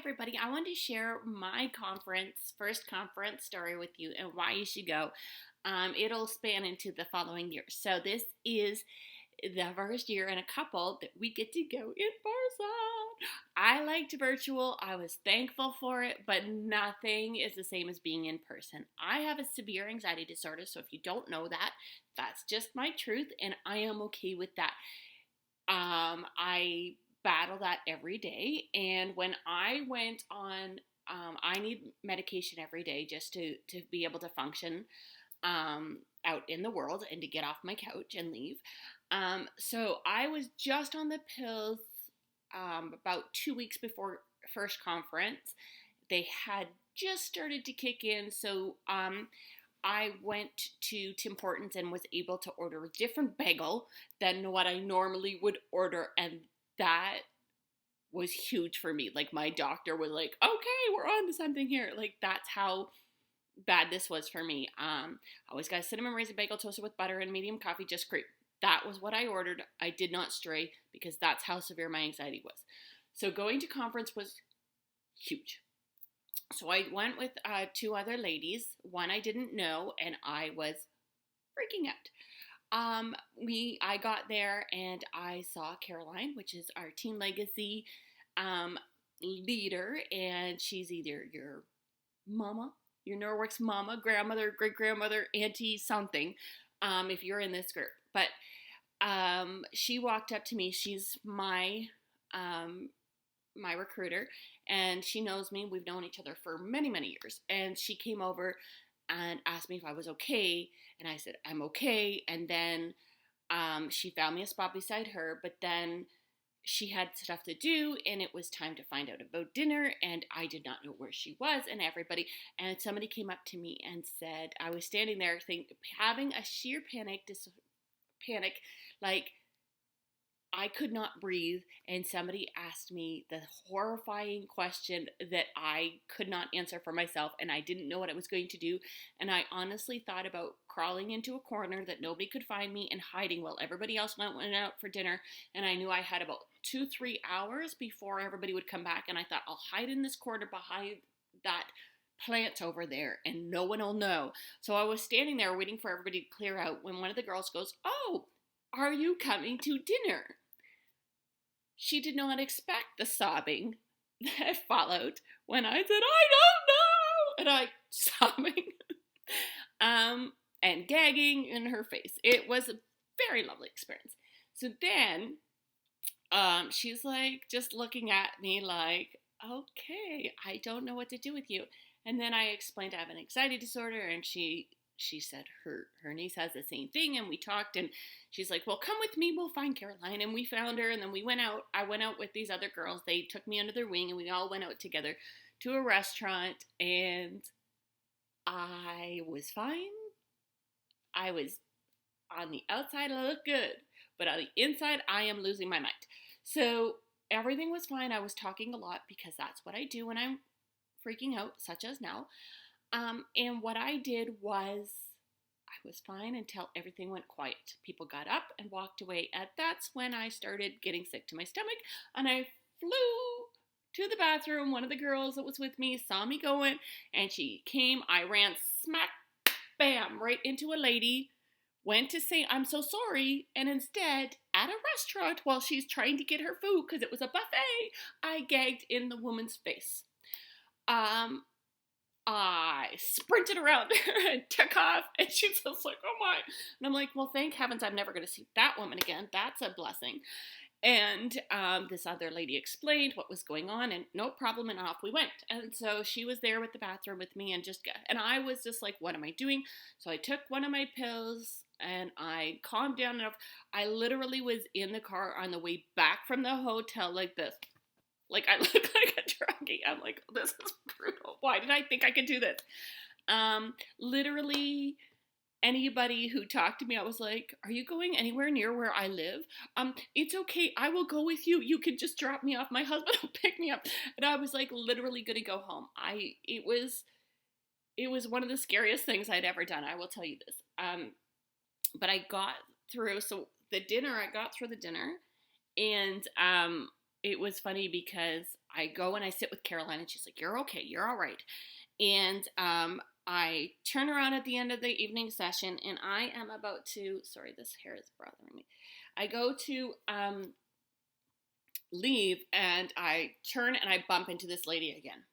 everybody. I wanted to share my first conference story with you and why you should go. It'll span into the following years. So this is the first year in a couple that we get to go in person. I liked virtual. I was thankful for it, but nothing is the same as being in person. I have a severe anxiety disorder, so if you don't know that, that's just my truth, and I am okay with that. I battle that every day. And when I went on, I need medication every day just to be able to function out in the world and to get off my couch and leave. So I was just on the pills about 2 weeks before first conference. They had just started to kick in. So I went to Tim Hortons and was able to order a different bagel than what I normally would order. And that was huge for me. Like, my doctor was like, okay, we're on to something here. Like, that's how bad this was for me. I always got a cinnamon raisin bagel toasted with butter and medium coffee, just cream. That was what I ordered. I did not stray because that's how severe my anxiety was. So going to conference was huge. So I went with two other ladies. One I didn't know, and I was freaking out. I got there and I saw Caroline, which is our Teen Legacy leader, and she's either your mama, your Norworks mama, grandmother, great grandmother, auntie, something. If you're in this group, but she walked up to me. She's my recruiter, and she knows me. We've known each other for many, many years. And she came over and asked me if I was okay, and I said, I'm okay. And then she found me a spot beside her, but then she had stuff to do, and it was time to find out about dinner, and I did not know where she was, and somebody came up to me and said, I was standing there having a sheer panic, like, I could not breathe, and somebody asked me the horrifying question that I could not answer for myself, and I didn't know what I was going to do, and I honestly thought about crawling into a corner that nobody could find me and hiding while everybody else went out for dinner, and I knew I had about 2-3 hours before everybody would come back, and I thought, I'll hide in this corner behind that plant over there, and no one will know. So I was standing there waiting for everybody to clear out when one of the girls goes, oh, are you coming to dinner? She did not expect the sobbing that followed when I said, I don't know, and I sobbing and gagging in her face. It was a very lovely experience. So then she's like just looking at me like, okay, I don't know what to do with you. And then I explained I have an anxiety disorder, and she said her niece has the same thing, and we talked, and she's like, well, come with me, we'll find Caroline. And we found her, and then we went out. I went out with these other girls. They took me under their wing, and we all went out together to a restaurant, and I was fine. I was on the outside, I look good, but on the inside, I am losing my mind. So everything was fine. I was talking a lot because that's what I do when I'm freaking out, such as now. And what I did was, I was fine until everything went quiet. People got up and walked away, and that's when I started getting sick to my stomach, and I flew to the bathroom. One of the girls that was with me saw me going, and she came. I ran smack, bam, right into a lady, went to say, I'm so sorry, and instead, at a restaurant, while she's trying to get her food, because it was a buffet, I gagged in the woman's face. I sprinted around her and took off, and she's just like, oh my. And I'm like, well, thank heavens I'm never going to see that woman again. That's a blessing. And this other lady explained what was going on, and no problem, and off we went. And so she was there with the bathroom with me, and I was just like, what am I doing? So I took one of my pills, and I calmed down enough. I literally was in the car on the way back from the hotel like this. Like, I look like a druggie. I'm like, this is brutal. Why did I think I could do this? Literally, anybody who talked to me, I was like, are you going anywhere near where I live? It's okay. I will go with you. You can just drop me off. My husband will pick me up. And I was like, literally going to go home. It was one of the scariest things I'd ever done. I will tell you this. But I got through. So I got through the dinner, and it was funny because I go and I sit with Caroline, and she's like, "You're okay. You're all right." And I turn around at the end of the evening session, and I am about to. Sorry, this hair is bothering me. I go to leave, and I turn and I bump into this lady again.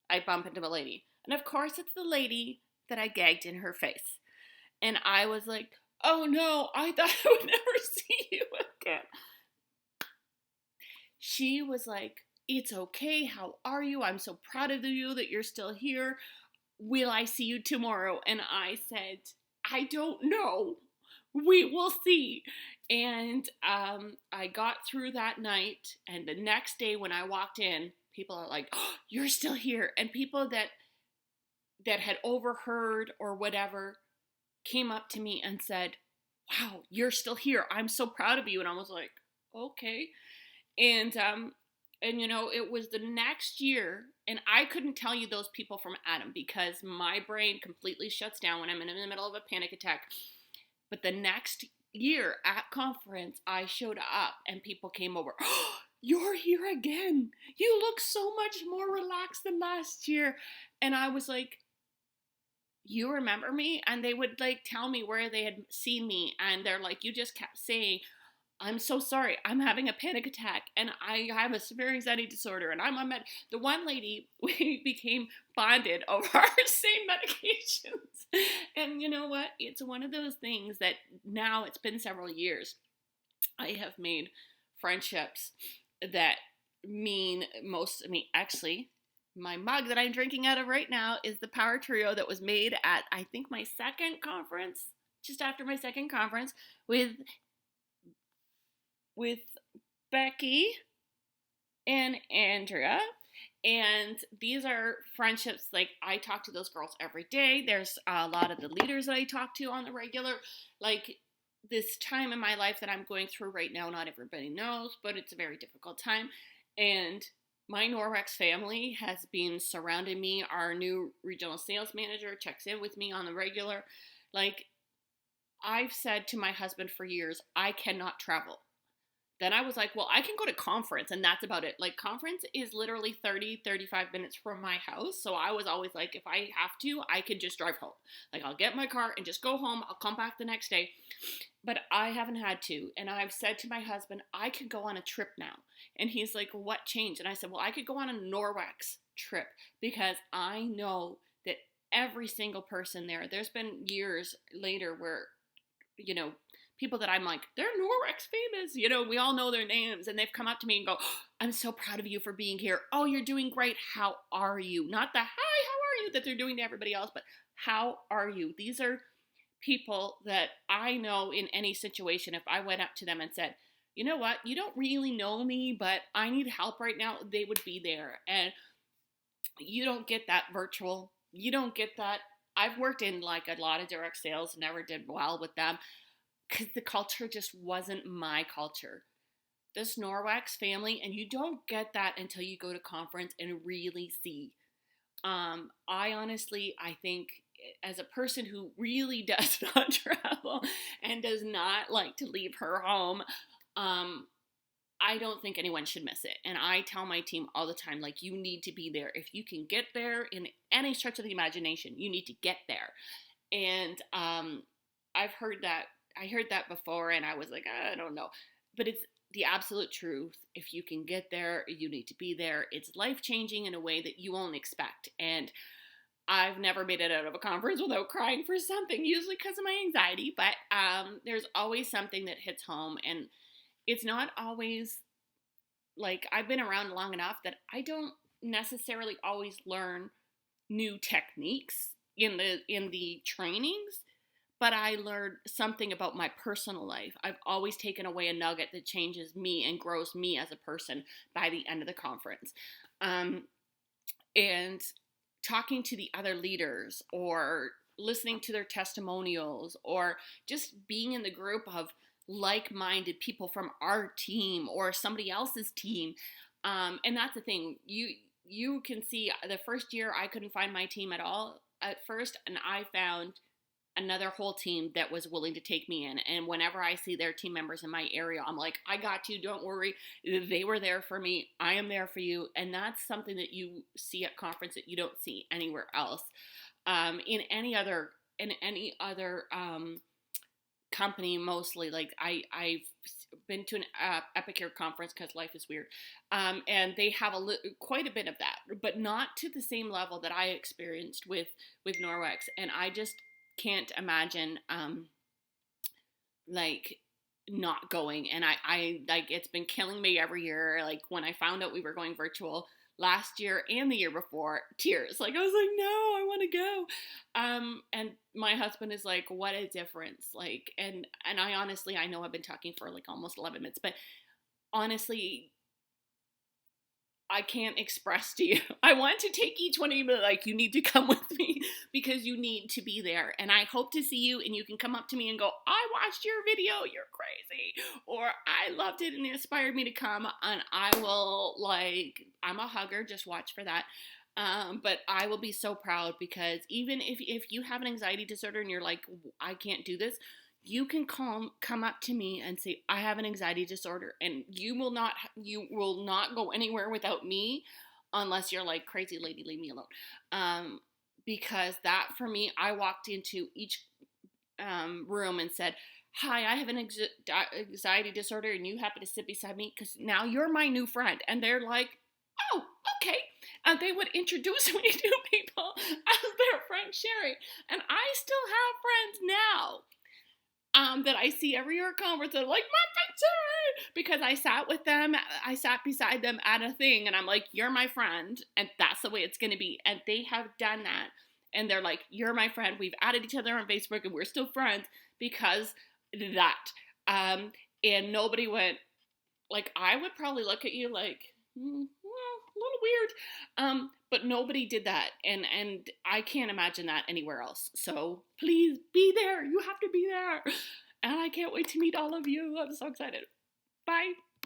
I bump into the lady, and of course, it's the lady that I gagged in her face. And I was like, "Oh no, I thought I would never see you again." She was like, "It's okay. How are you? I'm so proud of you that you're still here. Will I see you tomorrow?" And I said, "I don't know. We will see." And I got through that night. And the next day when I walked in, people are like, "Oh, you're still here." And people that had overheard or whatever came up to me and said, "Wow, you're still here. I'm so proud of you." And I was like, "Okay." And you know, it was the next year, and I couldn't tell you those people from Adam because my brain completely shuts down when I'm in the middle of a panic attack. But the next year at conference, I showed up and people came over. "Oh, you're here again. You look so much more relaxed than last year." And I was like, "You remember me?" And they would like tell me where they had seen me, and they're like, "You just kept saying, 'I'm so sorry, I'm having a panic attack and I have a severe anxiety disorder and I'm on med.'" The one lady, we became bonded over our same medications. And you know what? It's one of those things that now it's been several years. I have made friendships that mean most to me. Actually, my mug that I'm drinking out of right now is the Power Trio that was made at, I think, my second conference, just after my second conference, with Becky and Andrea. And these are friendships, like I talk to those girls every day. There's a lot of the leaders that I talk to on the regular. Like this time in my life that I'm going through right now, not everybody knows, but it's a very difficult time. And my Norwex family has been surrounding me. Our new regional sales manager checks in with me on the regular. Like I've said to my husband for years, I cannot travel. Then I was like, well, I can go to conference and that's about it. Like conference is literally 35 minutes from my house. So I was always like, if I have to, I could just drive home. Like I'll get my car and just go home. I'll come back the next day. But I haven't had to. And I've said to my husband, I could go on a trip now. And he's like, what changed? And I said, well, I could go on a Norwex trip because I know that every single person there's been years later where, you know, people that I'm like, they're Norwex famous. You know, we all know their names. And they've come up to me and go, "Oh, I'm so proud of you for being here. Oh, you're doing great. How are you?" Not the, "Hi, how are you?" that they're doing to everybody else, but "How are you?" These are people that I know in any situation, if I went up to them and said, "You know what? You don't really know me, but I need help right now," they would be there. And you don't get that virtual. You don't get that. I've worked in like a lot of direct sales, never did well with them because the culture just wasn't my culture. This Norwex family, and you don't get that until you go to conference and really see. I think as a person who really does not travel and does not like to leave her home, I don't think anyone should miss it. And I tell my team all the time, like, you need to be there. If you can get there in any stretch of the imagination, you need to get there. And I've heard that. I heard that before and I was like, I don't know. But it's the absolute truth. If you can get there, you need to be there. It's life-changing in a way that you won't expect. And I've never made it out of a conference without crying for something, usually because of my anxiety. But there's always something that hits home. And it's not always like, I've been around long enough that I don't necessarily always learn new techniques in the trainings, but I learned something about my personal life. I've always taken away a nugget that changes me and grows me as a person by the end of the conference. And talking to the other leaders or listening to their testimonials or just being in the group of like-minded people from our team or somebody else's team. And that's the thing. You can see the first year I couldn't find my team at all at first, and I found another whole team that was willing to take me in. And whenever I see their team members in my area, I'm like, I got you, don't worry. They were there for me, I am there for you. And that's something that you see at conference that you don't see anywhere else. In any other company, mostly, like I've been to an Epicure conference because life is weird, and they have quite a bit of that, but not to the same level that I experienced with Norwex. And I just can't imagine like not going. And I like, it's been killing me every year. Like when I found out we were going virtual last year and the year before, tears. Like I was like, no, I want to go. And my husband is like, what a difference. Like, and I honestly, I know I've been talking for like almost 11 minutes, but honestly, I can't express to you. I want to take each one of you, but like, you need to come with me because you need to be there. And I hope to see you, and you can come up to me and go, I watched your video, you're crazy. Or I loved it and it inspired me to come. And I will, like, I'm a hugger, just watch for that. But I will be so proud, because even if you have an anxiety disorder and you're like, I can't do this, you can come up to me and say, I have an anxiety disorder, and you will not go anywhere without me, unless you're like, crazy lady, leave me alone. Because that, for me, I walked into each room and said, hi, I have an anxiety disorder, and you happen to sit beside me because now you're my new friend. And they're like, oh, okay. And they would introduce me to people as their friend Sherry. And I still have friends now that I see every year at conference. They're like, my friend Sherry, because I sat with them, I sat beside them at a thing, and I'm like, you're my friend, and that's the way it's going to be. And they have done that, and they're like, you're my friend. We've added each other on Facebook, and we're still friends because that. And nobody went, like, I would probably look at you like, a little weird, but nobody did that, and I can't imagine that anywhere else. So please be there. You have to be there, and I can't wait to meet all of you. I'm so excited. Bye.